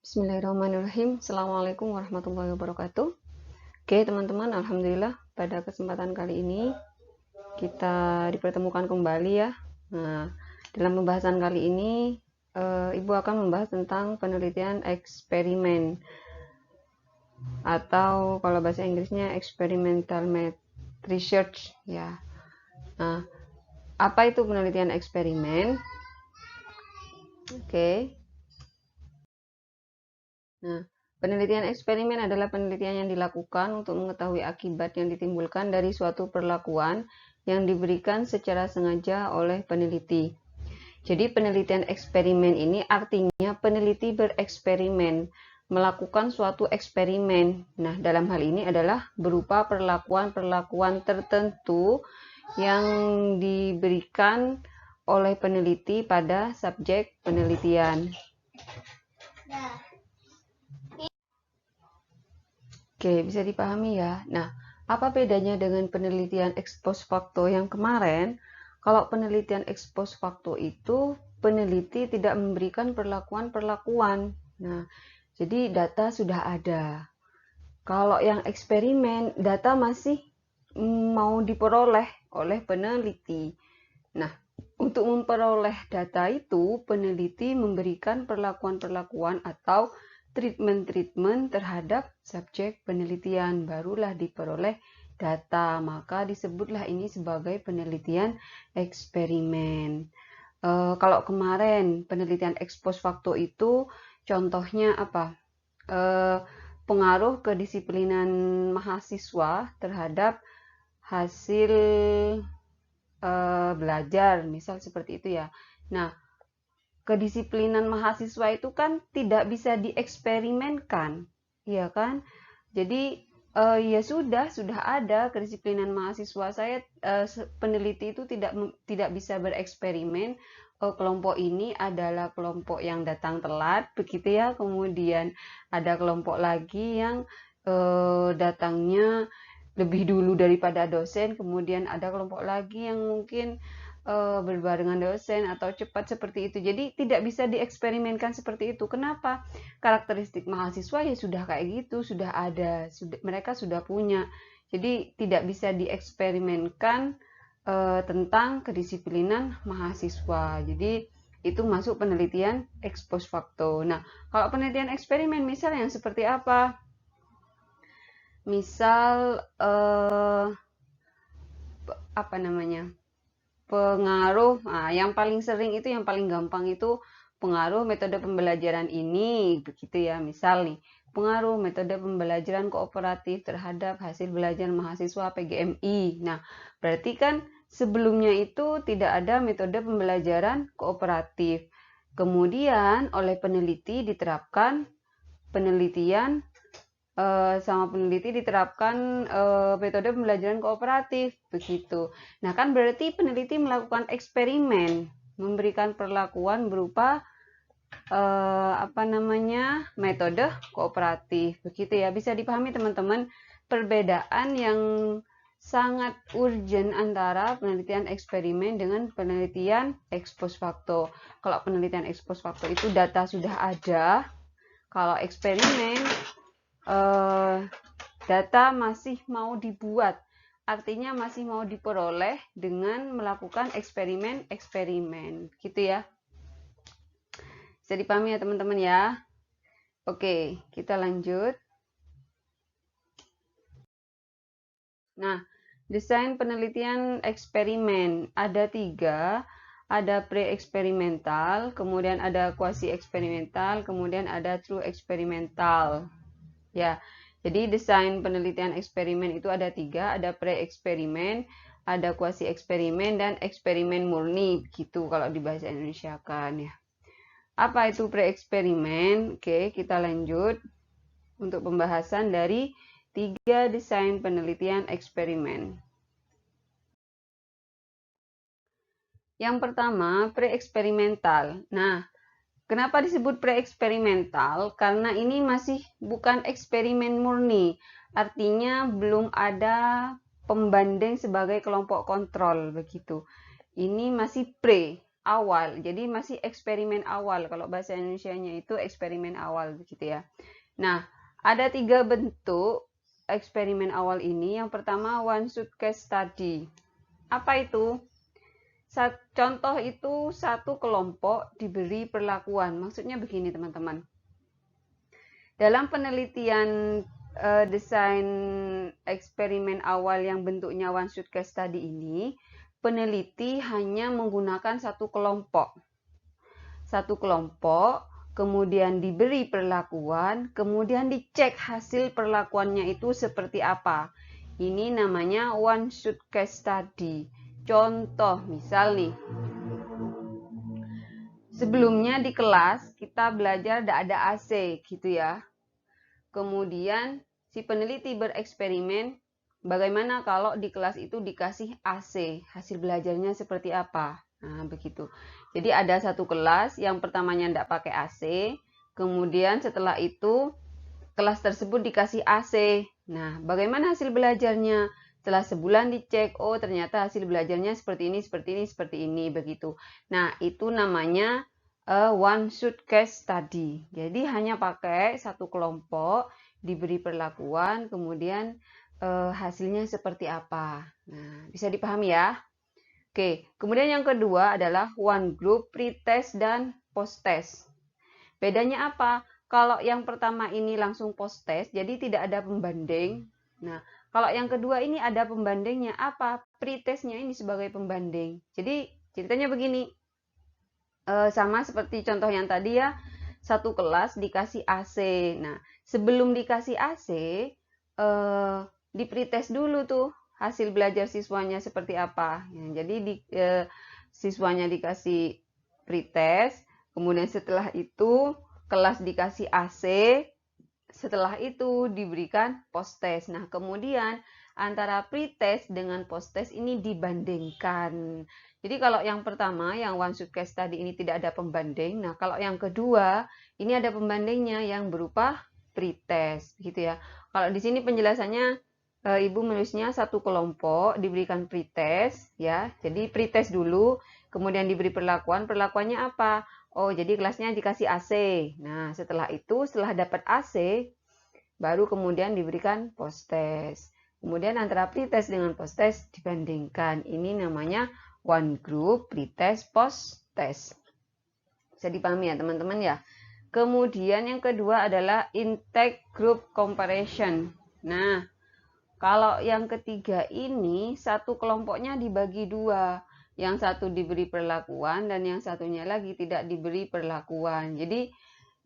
Bismillahirrahmanirrahim. Assalamualaikum warahmatullahi wabarakatuh. Oke teman-teman, alhamdulillah pada kesempatan kali ini kita dipertemukan kembali ya. Nah, dalam pembahasan kali ini Ibu akan membahas tentang penelitian eksperimen atau kalau bahasa Inggrisnya experimental research ya. Nah, apa itu penelitian eksperimen? Oke. Nah, penelitian eksperimen adalah penelitian yang dilakukan untuk mengetahui akibat yang ditimbulkan dari suatu perlakuan yang diberikan secara sengaja oleh peneliti. Jadi penelitian eksperimen ini artinya peneliti bereksperimen, melakukan suatu eksperimen. Nah, dalam hal ini adalah berupa perlakuan-perlakuan tertentu yang diberikan oleh peneliti pada subjek penelitian. Oke, bisa dipahami ya. Nah, apa bedanya dengan penelitian ex post facto yang kemarin? Kalau penelitian ex post facto itu peneliti tidak memberikan perlakuan-perlakuan. Nah, jadi data sudah ada. Kalau yang eksperimen, data masih mau diperoleh oleh peneliti. Nah, untuk memperoleh data itu, peneliti memberikan perlakuan-perlakuan atau treatment-treatment terhadap subjek penelitian, barulah diperoleh data. Maka disebutlah ini sebagai penelitian eksperimen. Kalau kemarin penelitian ex post facto itu contohnya apa? Pengaruh kedisiplinan mahasiswa terhadap hasil belajar, misal seperti itu ya. Nah, kedisiplinan mahasiswa itu kan tidak bisa dieksperimenkan, ya kan? Jadi ya sudah ada kedisiplinan mahasiswa. Saya peneliti itu tidak bisa bereksperimen. Kelompok ini adalah kelompok yang datang telat, begitu ya. Kemudian ada kelompok lagi yang datangnya lebih dulu daripada dosen. Kemudian ada kelompok lagi yang mungkin berbarengan dosen atau cepat seperti itu. Jadi tidak bisa dieksperimenkan seperti itu. Kenapa? Karakteristik mahasiswa ya sudah kayak gitu, sudah ada, mereka sudah punya. Jadi tidak bisa dieksperimenkan tentang kedisiplinan mahasiswa. Jadi itu masuk penelitian ex post facto. Nah, kalau penelitian eksperimen misal yang seperti apa? Misal apa namanya? Pengaruh, nah, yang paling sering itu, yang paling gampang itu pengaruh metode pembelajaran ini, begitu ya. Misal nih, pengaruh metode pembelajaran kooperatif terhadap hasil belajar mahasiswa PGMI. Nah, berarti kan sebelumnya itu tidak ada metode pembelajaran kooperatif. Kemudian oleh peneliti diterapkan penelitian sama peneliti diterapkan metode pembelajaran kooperatif begitu. Nah, kan berarti peneliti melakukan eksperimen, memberikan perlakuan berupa apa namanya? Metode kooperatif begitu ya. Bisa dipahami teman-teman perbedaan yang sangat urgent antara penelitian eksperimen dengan penelitian ex post facto. Kalau penelitian ex post facto itu data sudah ada. Kalau eksperimen data masih mau dibuat, artinya masih mau diperoleh dengan melakukan eksperimen-eksperimen, gitu ya. Bisa dipahami ya teman-teman ya. Oke, kita lanjut. Nah, desain penelitian eksperimen ada 3. Ada pre-eksperimental, kemudian ada quasi-eksperimental, kemudian ada true eksperimental. Ya, jadi desain penelitian eksperimen itu ada 3, ada pre-eksperimen, ada quasi-eksperimen, dan eksperimen murni, gitu kalau di bahasa Indonesia kan ya. Apa itu pre-eksperimen? Oke, kita lanjut untuk pembahasan dari 3 desain penelitian eksperimen. Yang pertama, pre-eksperimental. Nah, kenapa disebut pre-eksperimental? Karena ini masih bukan eksperimen murni. Artinya belum ada pembanding sebagai kelompok kontrol begitu. Ini masih pre. awal. Jadi masih eksperimen awal. Kalau bahasa Indonesianya itu eksperimen awal begitu ya. Nah, ada 3 bentuk eksperimen awal ini. Yang pertama one shot case study. Apa itu? Contoh itu satu kelompok diberi perlakuan. Maksudnya begini teman-teman. Dalam penelitian desain eksperimen awal yang bentuknya one shot case study ini, peneliti hanya menggunakan satu kelompok. Satu kelompok, kemudian diberi perlakuan, kemudian dicek hasil perlakuannya itu seperti apa. Ini namanya one shot case study. Contoh, misal nih, sebelumnya di kelas kita belajar tidak ada AC gitu ya. Kemudian si peneliti bereksperimen bagaimana kalau di kelas itu dikasih AC, hasil belajarnya seperti apa. Nah, begitu. Jadi ada satu kelas yang pertamanya tidak pakai AC, kemudian setelah itu kelas tersebut dikasih AC. Nah, bagaimana hasil belajarnya? Setelah sebulan dicek, oh ternyata hasil belajarnya seperti ini, seperti ini, seperti ini, begitu. Nah, itu namanya one shot case study. Jadi hanya pakai satu kelompok, diberi perlakuan, kemudian hasilnya seperti apa. Nah, bisa dipahami ya? Oke, kemudian yang kedua adalah one group, pre-test, dan post-test. Bedanya apa? Kalau yang pertama ini langsung post-test, jadi tidak ada pembanding. Nah, kalau yang kedua ini ada pembandingnya. Apa? Pre-testnya ini sebagai pembanding. Jadi ceritanya begini. Sama seperti contoh yang tadi ya. Satu kelas dikasih AC. Nah, sebelum dikasih AC, di pre-test dulu tuh hasil belajar siswanya seperti apa. Ya, jadi siswanya dikasih pre-test. Kemudian setelah itu kelas dikasih AC. Setelah itu diberikan post-test. Nah, kemudian antara pre-test dengan post-test ini dibandingkan. Jadi kalau yang pertama, yang one shot case tadi ini tidak ada pembanding. Nah, kalau yang kedua, ini ada pembandingnya yang berupa pre-test, gitu ya. Kalau di sini penjelasannya, Ibu menulisnya satu kelompok diberikan pre-test, ya. Jadi pre-test dulu, kemudian diberi perlakuan. Perlakuannya apa? Oh, jadi kelasnya dikasih AC. Nah, setelah itu, setelah dapat AC, baru kemudian diberikan post-test. Kemudian antara pre-test dengan post-test dibandingkan. Ini namanya one group, pre-test, post-test. Bisa dipahami ya teman-teman ya. Kemudian yang kedua adalah intake group comparison. Nah, kalau yang ketiga ini satu kelompoknya dibagi dua. Yang satu diberi perlakuan dan yang satunya lagi tidak diberi perlakuan. Jadi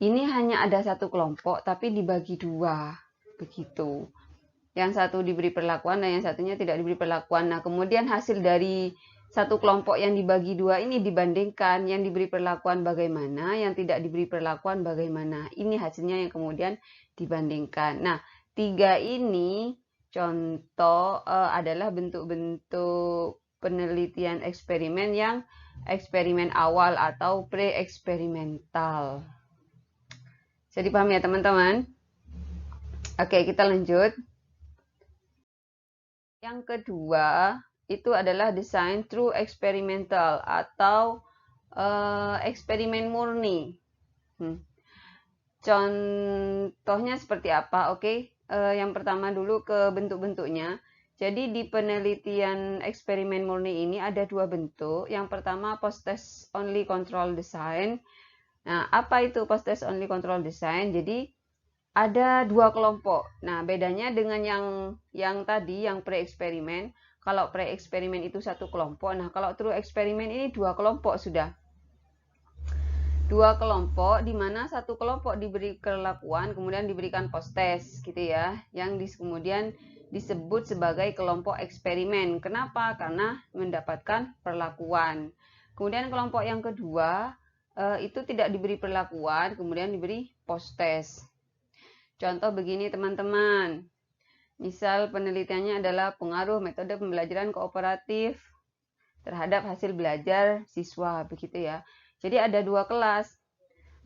ini hanya ada satu kelompok tapi dibagi dua. Begitu. Yang satu diberi perlakuan dan yang satunya tidak diberi perlakuan. Nah, kemudian hasil dari satu kelompok yang dibagi dua ini dibandingkan yang diberi perlakuan bagaimana, yang tidak diberi perlakuan bagaimana. Ini hasilnya yang kemudian dibandingkan. Nah, 3 ini contoh adalah bentuk-bentuk penelitian eksperimen yang eksperimen awal atau pre-eksperimental. Bisa dipahami ya teman-teman? Oke, kita lanjut. Yang kedua, itu adalah design through experimental atau eksperimen murni. Contohnya seperti apa? Oke, yang pertama dulu ke bentuk-bentuknya. Jadi di penelitian eksperimen murni ini ada 2 bentuk. Yang pertama post-test only control design. Nah, apa itu post-test only control design? Jadi ada 2 kelompok. Nah, bedanya dengan yang tadi, yang pre-eksperimen. Kalau pre-eksperimen itu satu kelompok. Nah, kalau true eksperimen ini 2 kelompok sudah. 2 kelompok, di mana satu kelompok diberi perlakuan, kemudian diberikan post-test, gitu ya. Yang kemudian disebut sebagai kelompok eksperimen. Kenapa? Karena mendapatkan perlakuan. Kemudian kelompok yang kedua, itu tidak diberi perlakuan, kemudian diberi post-test. Contoh begini teman-teman, misal penelitiannya adalah pengaruh metode pembelajaran kooperatif terhadap hasil belajar siswa, begitu ya. Jadi ada 2 kelas.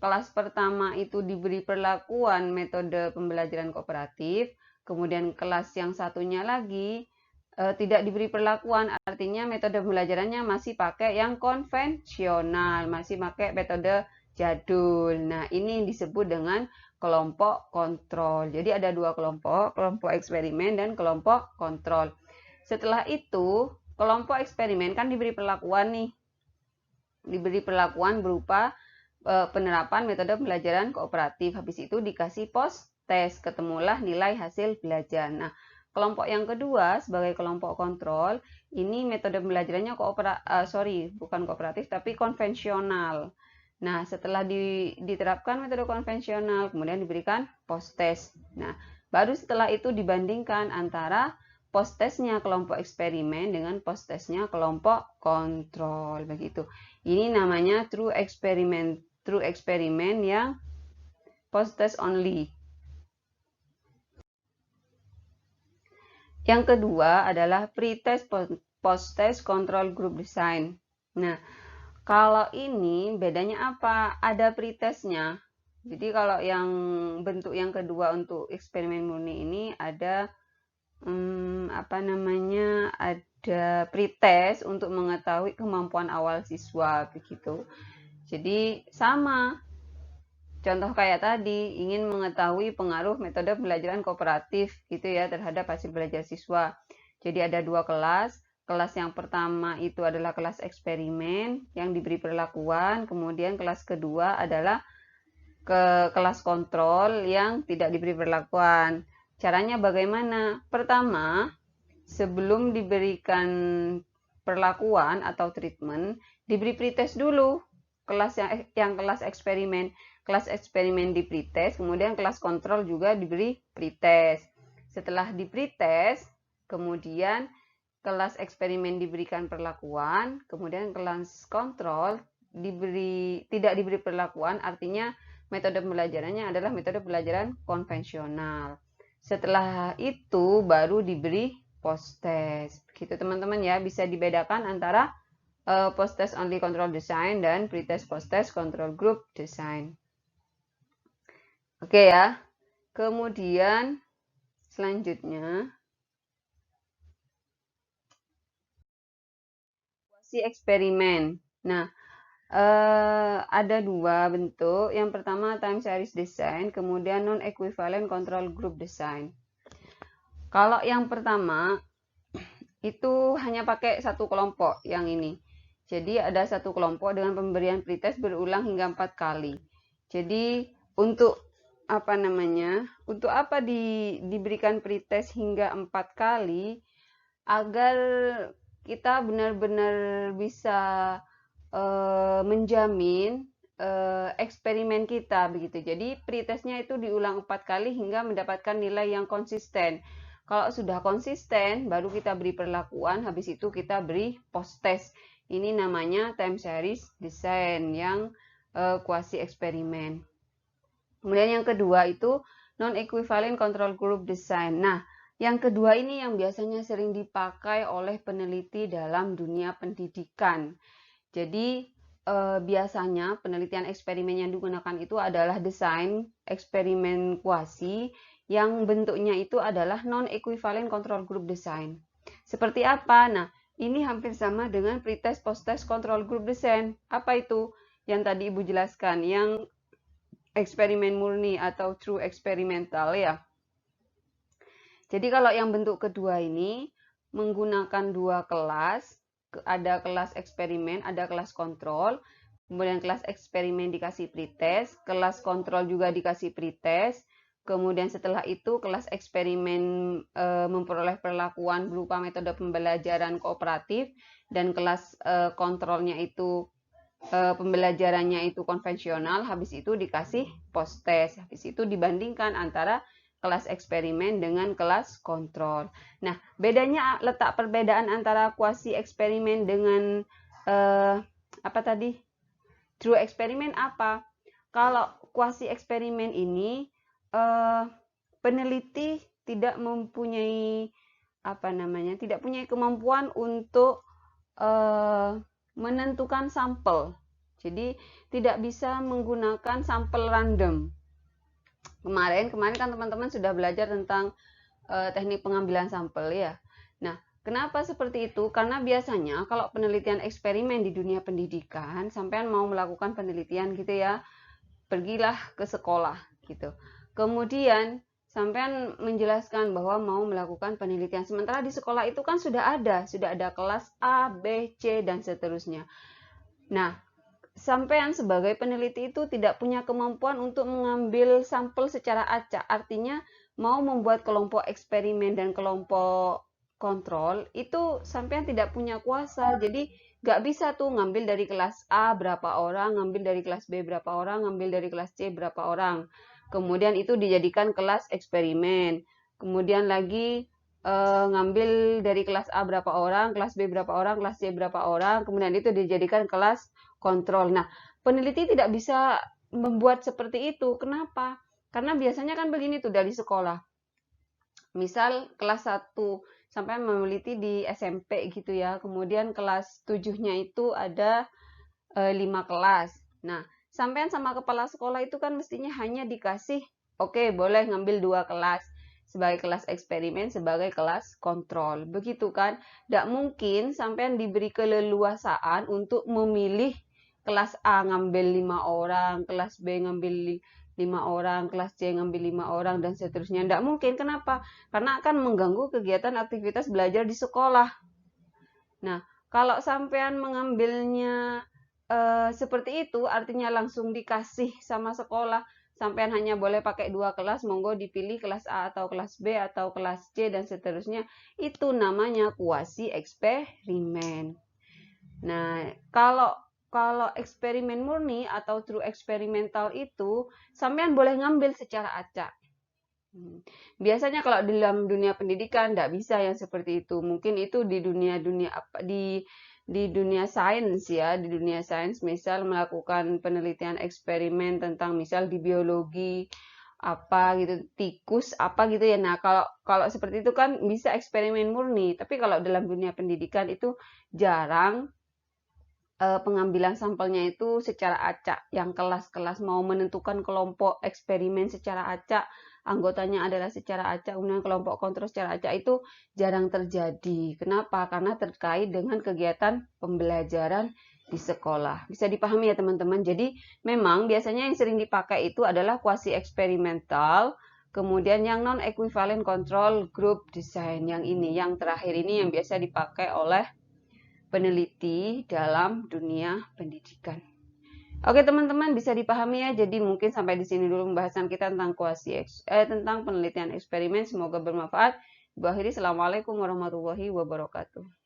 Kelas pertama itu diberi perlakuan metode pembelajaran kooperatif, kemudian kelas yang satunya lagi tidak diberi perlakuan, artinya metode pembelajarannya masih pakai yang konvensional, masih pakai metode jadul. Nah, ini disebut dengan kelompok kontrol. Jadi ada dua kelompok, kelompok eksperimen dan kelompok kontrol. Setelah itu, kelompok eksperimen kan diberi perlakuan nih. Diberi perlakuan berupa penerapan metode pembelajaran kooperatif. Habis itu dikasih post test, ketemulah nilai hasil belajar. Nah, kelompok yang kedua sebagai kelompok kontrol, ini metode pembelajarannya bukan kooperatif tapi konvensional. Nah, setelah diterapkan metode konvensional, kemudian diberikan post test. Nah, baru setelah itu dibandingkan antara post testnya kelompok eksperimen dengan post testnya kelompok kontrol, begitu. Ini namanya true eksperimen yang post test only. Yang kedua adalah pre-test post test control group design. Nah, kalau ini bedanya apa? Ada pre-testnya. Jadi kalau yang bentuk yang kedua untuk eksperimen murni ini ada ada pretest untuk mengetahui kemampuan awal siswa, begitu. Jadi sama, contoh kayak tadi, ingin mengetahui pengaruh metode pembelajaran kooperatif gitu ya terhadap hasil belajar siswa. Jadi ada dua kelas. Kelas yang pertama itu adalah kelas eksperimen yang diberi perlakuan, kemudian kelas kedua adalah kelas kontrol yang tidak diberi perlakuan. Caranya bagaimana? Pertama, sebelum diberikan perlakuan atau treatment, diberi pretest dulu. Kelas yang kelas eksperimen. Kelas eksperimen di pretest, kemudian kelas kontrol juga diberi pretest. Setelah di pretest, kemudian kelas eksperimen diberikan perlakuan, kemudian kelas kontrol tidak diberi perlakuan, artinya metode pembelajarannya adalah metode pembelajaran konvensional. Setelah itu baru diberi post test. Begitu teman-teman ya, bisa dibedakan antara post test only control design dan pre-test post test control group design. Oke ya. Kemudian selanjutnya kuasi eksperimen. Nah, ada dua bentuk. Yang pertama time series design, kemudian non-equivalent control group design. Kalau yang pertama, itu hanya pakai satu kelompok yang ini. Jadi ada satu kelompok dengan pemberian pretest berulang hingga 4 kali. Jadi untuk diberikan pretest hingga 4 kali agar kita benar-benar bisa menjamin eksperimen kita begitu. Jadi pretestnya itu diulang 4 kali hingga mendapatkan nilai yang konsisten. Kalau sudah konsisten, baru kita beri perlakuan, habis itu kita beri post test. Ini namanya time series design yang kuasi eksperimen. Kemudian yang kedua itu non-equivalent control group design. Nah, yang kedua ini yang biasanya sering dipakai oleh peneliti dalam dunia pendidikan. Jadi biasanya penelitian eksperimen yang digunakan itu adalah desain eksperimen kuasi yang bentuknya itu adalah non-equivalent control group design. Seperti apa? Nah, ini hampir sama dengan pretest post-test control group design. Apa itu? Yang tadi Ibu jelaskan, yang eksperimen murni atau true experimental ya. Jadi kalau yang bentuk kedua ini menggunakan dua kelas, ada kelas eksperimen, ada kelas kontrol. Kemudian kelas eksperimen dikasih pretest, kelas kontrol juga dikasih pretest. Kemudian setelah itu kelas eksperimen memperoleh perlakuan berupa metode pembelajaran kooperatif dan kelas kontrolnya itu pembelajarannya itu konvensional. Habis itu dikasih post test. Habis itu dibandingkan antara kelas eksperimen dengan kelas kontrol. Nah, letak perbedaan antara kuasi eksperimen dengan true eksperimen apa? Kalau kuasi eksperimen ini peneliti tidak mempunyai tidak punya kemampuan untuk menentukan sampel. Jadi tidak bisa menggunakan sampel random. Kemarin kan teman-teman sudah belajar tentang teknik pengambilan sampel ya. Nah, Kenapa seperti itu? Karena biasanya kalau penelitian eksperimen di dunia pendidikan, sampean mau melakukan penelitian gitu ya, pergilah ke sekolah gitu. Kemudian sampean menjelaskan bahwa mau melakukan penelitian. Sementara di sekolah itu kan sudah ada kelas A, B, C dan seterusnya. Nah, sampean sebagai peneliti itu tidak punya kemampuan untuk mengambil sampel secara acak. Artinya mau membuat kelompok eksperimen dan kelompok kontrol itu sampean tidak punya kuasa. Jadi nggak bisa tuh ngambil dari kelas A berapa orang, ngambil dari kelas B berapa orang, ngambil dari kelas C berapa orang. Kemudian itu dijadikan kelas eksperimen. Kemudian lagi ngambil dari kelas A berapa orang, kelas B berapa orang, kelas C berapa orang. Kemudian itu dijadikan kelas kontrol. Nah, peneliti tidak bisa membuat seperti itu. Kenapa? Karena biasanya kan begini tuh dari sekolah. Misal kelas 1 sampai meneliti di SMP gitu ya. Kemudian kelas 7-nya itu ada 5 kelas. Nah, sampean sama kepala sekolah itu kan mestinya hanya dikasih, oke, boleh ngambil 2 kelas sebagai kelas eksperimen, sebagai kelas kontrol. Begitu kan? Tidak mungkin sampean diberi keleluasaan untuk memilih kelas A ngambil 5 orang, kelas B ngambil 5 orang, kelas C ngambil 5 orang, dan seterusnya. Tidak mungkin. Kenapa? Karena akan mengganggu kegiatan aktivitas belajar di sekolah. Nah, kalau sampean mengambilnya seperti itu, artinya langsung dikasih sama sekolah, sampean hanya boleh pakai 2 kelas, monggo dipilih kelas A atau kelas B atau kelas C dan seterusnya. Itu namanya kuasi eksperimen. Nah, kalau eksperimen murni atau true eksperimental itu, sampean boleh ngambil secara acak. Biasanya kalau dalam dunia pendidikan tidak bisa yang seperti itu. Mungkin itu di dunia-dunia apa di dunia sains ya, di dunia sains misal melakukan penelitian eksperimen tentang misal di biologi apa gitu, tikus apa gitu ya. Nah, kalau kalau seperti itu kan bisa eksperimen murni, tapi kalau dalam dunia pendidikan itu jarang pengambilan sampelnya itu secara acak. Yang kelas-kelas mau menentukan kelompok eksperimen secara acak, anggotanya adalah secara acak, kemudian kelompok kontrol secara acak itu jarang terjadi. Kenapa? Karena terkait dengan kegiatan pembelajaran di sekolah. Bisa dipahami ya teman-teman. Jadi memang biasanya yang sering dipakai itu adalah kuasi eksperimental, kemudian yang non equivalent control group design yang ini, yang terakhir ini yang biasa dipakai oleh peneliti dalam dunia pendidikan. Oke teman-teman, bisa dipahami ya. Jadi mungkin sampai di sini dulu pembahasan kita tentang tentang penelitian eksperimen. Semoga bermanfaat. Ibu akhiri, Assalamualaikum warahmatullahi wabarakatuh.